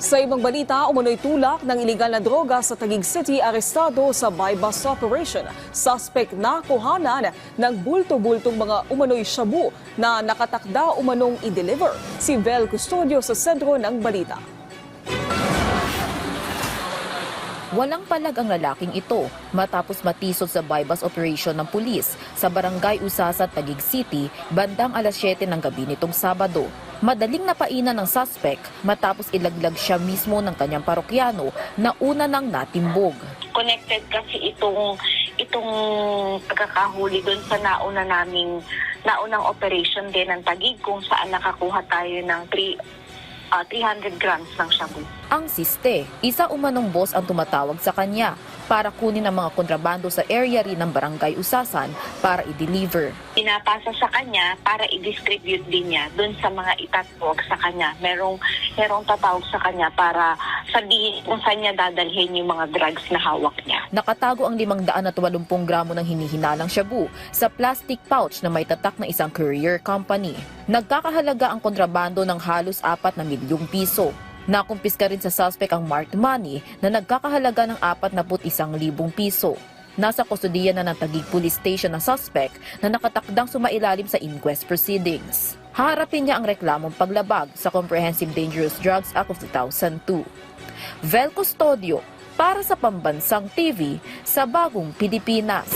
Sa ibang balita, umano'y tulak ng iligal na droga sa Taguig City arestado sa buy-bust operation. Suspect na kuhanan ng bulto-bultong mga umano'y shabu na nakatakda umanong i-deliver. Si Vel Custodio sa sentro ng balita. Walang palag ang lalaking ito matapos matisod sa buy-bust operation ng pulis sa Barangay Usasa, Taguig City, bandang alas 7 ng gabi nitong Sabado. Madaling napainan ng suspect matapos ilaglag siya mismo ng kanyang parokyano na una nang natimbog. Connected kasi itong pagkakahuli doon sa naunang operation din ng Taguig kung saan nakakuha tayo ng 300 grams ng shabu. Ang siste, isa umanong boss ang tumatawag sa kanya para kunin ang mga kontrabando sa area rin ng Barangay Usasan para i-deliver. Pinapasa sa kanya para i-distribute din niya doon sa mga itatawag sa kanya. Merong tatawag sa kanya para sabihin kung saan niya dadalhin yung mga drugs na hawak niya. Nakatago ang 580 gramo ng hinihinalang shabu sa plastic pouch na may tatak ng isang courier company. Nagkakahalaga ang kontrabando ng halos 4 na milyong piso. Nakumpiska rin sa suspect ang marked money na nagkakahalaga ng 41,000 piso. Nasa kustodiya na ng Taguig Police Station ang suspect na nakatakdang sumailalim sa inquest proceedings. Haharapin niya ang reklamong paglabag sa Comprehensive Dangerous Drugs Act of 2002. Vel Custodio para sa Pambansang TV sa Bagong Pilipinas.